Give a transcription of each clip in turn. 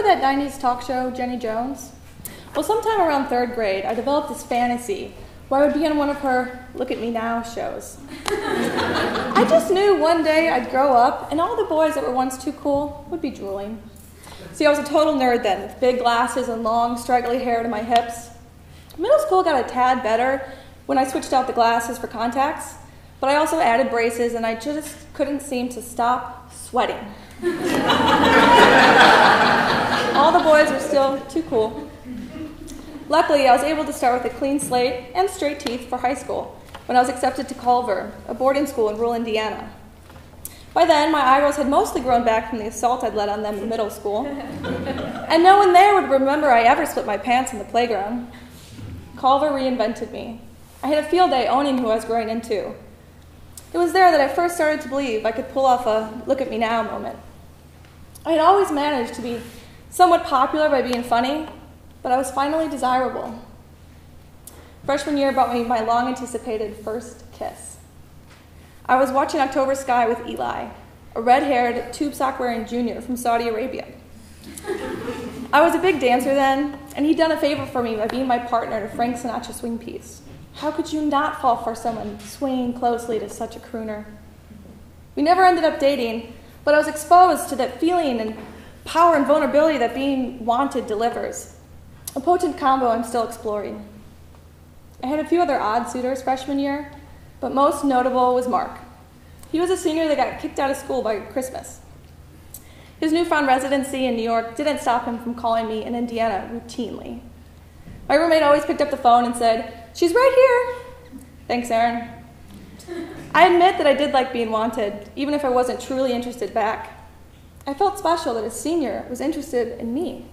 Remember that 90s talk show, Jenny Jones? Well, sometime around 3rd grade, I developed this fantasy where I would be on one of her Look at Me Now shows. I just knew one day I'd grow up and all the boys that were once too cool would be drooling. See, I was a total nerd then, with big glasses and long, straggly hair to my hips. Middle school got a tad better when I switched out the glasses for contacts, but I also added braces and I just couldn't seem to stop sweating. All the boys were still too cool. Luckily, I was able to start with a clean slate and straight teeth for high school when I was accepted to Culver, a boarding school in rural Indiana. By then, my eyebrows had mostly grown back from the assault I'd led on them in middle school, and no one there would remember I ever split my pants in the playground. Culver reinvented me. I had a field day owning who I was growing into. It was there that I first started to believe I could pull off a look at me now moment. I had always managed to be somewhat popular by being funny, but I was finally desirable. Freshman year brought me my long-anticipated first kiss. I was watching October Sky with Eli, a red-haired, tube sock-wearing junior from Saudi Arabia. I was a big dancer then, and he'd done a favor for me by being my partner in a Frank Sinatra swing piece. How could you not fall for someone swinging closely to such a crooner? We never ended up dating, but I was exposed to that feeling and power and vulnerability that being wanted delivers. A potent combo I'm still exploring. I had a few other odd suitors freshman year, but most notable was Mark. He was a senior that got kicked out of school by Christmas. His newfound residency in New York didn't stop him from calling me in Indiana routinely. My roommate always picked up the phone and said, "She's right here." Thanks, Aaron. I admit that I did like being wanted, even if I wasn't truly interested back. I felt special that a senior was interested in me.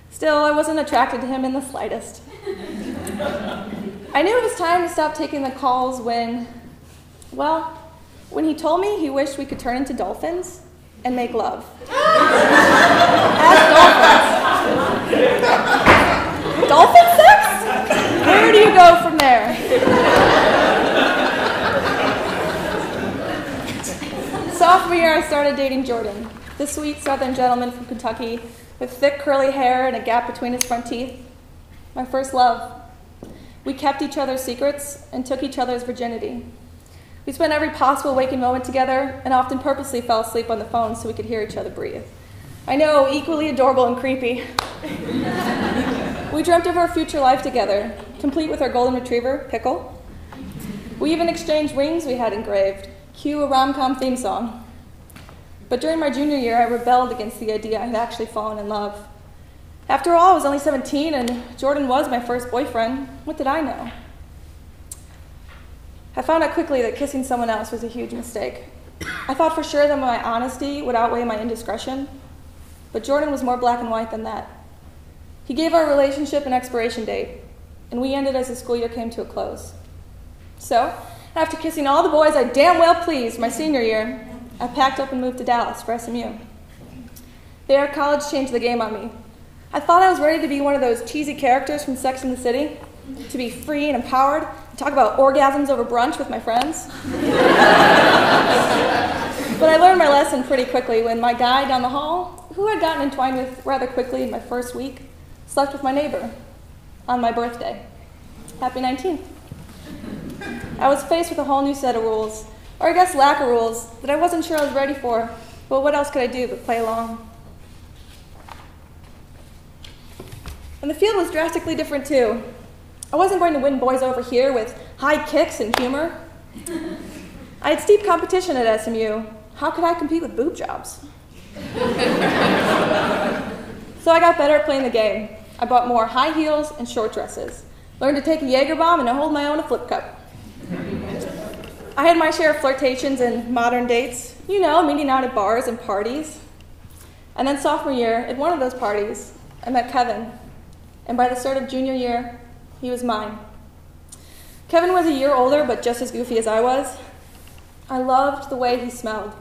Still, I wasn't attracted to him in the slightest. I knew it was time to stop taking the calls when he told me he wished we could turn into dolphins and make love. As dolphins. Dolphin sex? Where do you go from there? Sophomore year, I started dating Jordan, the sweet southern gentleman from Kentucky with thick curly hair and a gap between his front teeth. My first love. We kept each other's secrets and took each other's virginity. We spent every possible waking moment together and often purposely fell asleep on the phone so we could hear each other breathe. I know, equally adorable and creepy. We dreamt of our future life together, complete with our golden retriever, Pickle. We even exchanged rings we had engraved. Cue a rom-com theme song. But during my junior year, I rebelled against the idea I had actually fallen in love. After all, I was only 17, and Jordan was my first boyfriend. What did I know? I found out quickly that kissing someone else was a huge mistake. I thought for sure that my honesty would outweigh my indiscretion, but Jordan was more black and white than that. He gave our relationship an expiration date, and we ended as the school year came to a close. So, after kissing all the boys I damn well pleased my senior year, I packed up and moved to Dallas for SMU. There, college changed the game on me. I thought I was ready to be one of those cheesy characters from Sex and the City, to be free and empowered, and talk about orgasms over brunch with my friends. But I learned my lesson pretty quickly when my guy down the hall, who I'd gotten entwined with rather quickly in my first week, slept with my neighbor on my birthday. Happy 19th. I was faced with a whole new set of rules, or I guess lack of rules, that I wasn't sure I was ready for, but what else could I do but play along? And the field was drastically different too. I wasn't going to win boys over here with high kicks and humor. I had steep competition at SMU. How could I compete with boob jobs? So I got better at playing the game. I bought more high heels and short dresses, learned to take a Jaeger bomb and to hold my own a flip cup. I had my share of flirtations and modern dates, you know, meeting out at bars and parties. And then sophomore year, at one of those parties, I met Kevin. And by the start of junior year, he was mine. Kevin was a year older, but just as goofy as I was. I loved the way he smelled.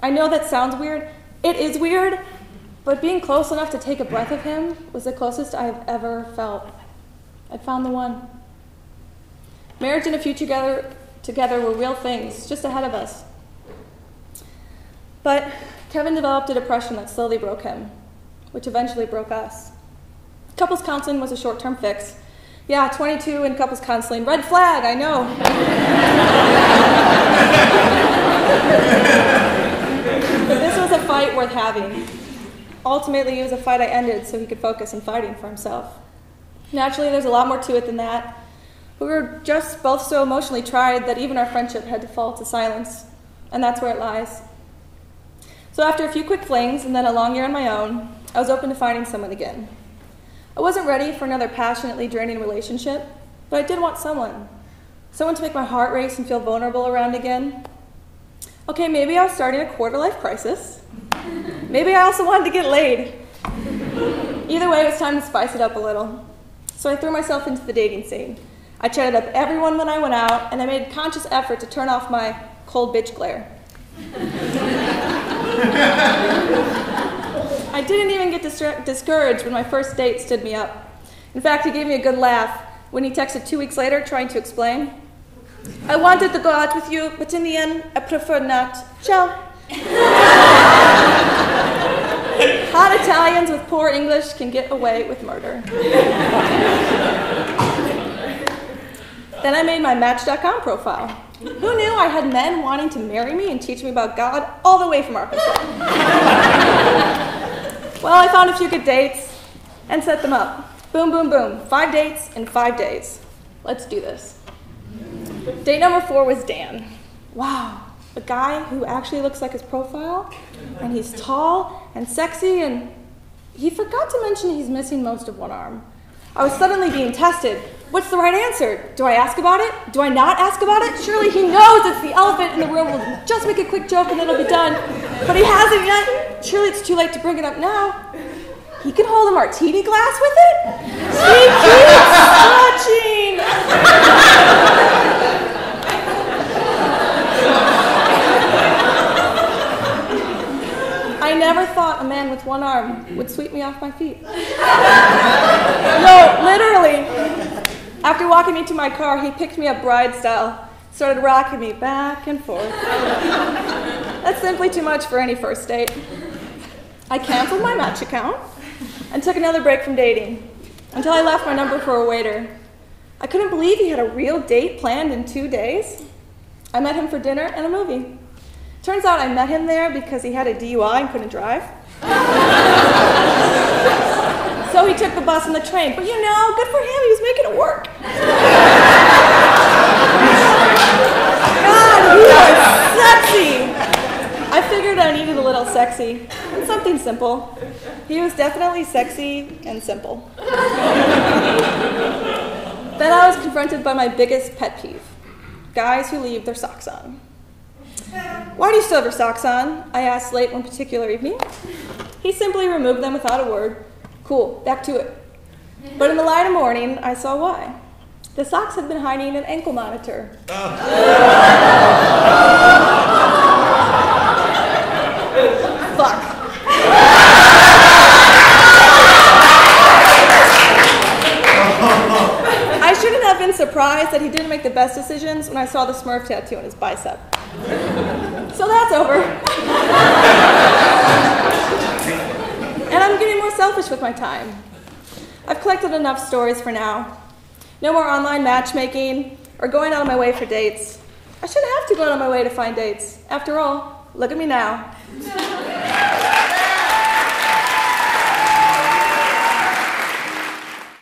I know that sounds weird. It is weird, but being close enough to take a breath of him was the closest I have ever felt. I'd found the one. Marriage and a future together were real things, just ahead of us. But Kevin developed a depression that slowly broke him. which eventually broke us. Couples counseling was a short-term fix. Yeah, 22 in couples counseling. Red flag, I know. But this was a fight worth having. Ultimately, it was a fight I ended so he could focus on fighting for himself. Naturally, there's a lot more to it than that. But we were just both so emotionally tried that even our friendship had to fall to silence. And that's where it lies. So after a few quick flings and then a long year on my own, I was open to finding someone again. I wasn't ready for another passionately draining relationship, but I did want someone. Someone to make my heart race and feel vulnerable around again. Okay, maybe I was starting a quarter-life crisis. Maybe I also wanted to get laid. Either way, it was time to spice it up a little. So I threw myself into the dating scene. I chatted up everyone when I went out, and I made a conscious effort to turn off my cold bitch glare. I didn't even get discouraged when my first date stood me up. In fact, he gave me a good laugh when he texted 2 weeks later trying to explain. I wanted to go out with you, but in the end, I prefer not. Ciao. Hot Italians with poor English can get away with murder. Then I made my Match.com profile. Who knew I had men wanting to marry me and teach me about God all the way from Arkansas? Well, I found a few good dates and set them up. Boom, boom, boom. 5 dates in 5 days. Let's do this. Date number 4 was Dan. Wow, a guy who actually looks like his profile, and he's tall and sexy, and he forgot to mention he's missing most of one arm. I was suddenly being tested. What's the right answer? Do I ask about it? Do I not ask about it? Surely he knows it's the elephant in the room. We'll just make a quick joke and it'll be done. But he hasn't yet. Surely it's too late to bring it up now. He can hold a martini glass with it? He keeps touching. I never thought a man with one arm would sweep me off my feet. No, literally. After walking me to my car, he picked me up bride style, started rocking me back and forth. That's simply too much for any first date. I canceled my Match account and took another break from dating until I left my number for a waiter. I couldn't believe he had a real date planned in 2 days. I met him for dinner and a movie. Turns out I met him there because he had a DUI and couldn't drive. So he took the bus and the train. But you know, good for him, he was making it work. God, he was sexy. I figured I needed a little sexy and something simple. He was definitely sexy and simple. Then I was confronted by my biggest pet peeve, guys who leave their socks on. Why do you still have your socks on? I asked late one particular evening. He simply removed them without a word. Cool, back to it. But in the light of morning, I saw why. The socks had been hiding an ankle monitor. Fuck. I shouldn't have been surprised that he didn't make the best decisions when I saw the Smurf tattoo on his bicep. So that's over. And I'm getting more selfish with my time. I've collected enough stories for now. No more online matchmaking or going out of my way for dates. I shouldn't have to go out of my way to find dates. After all, look at me now.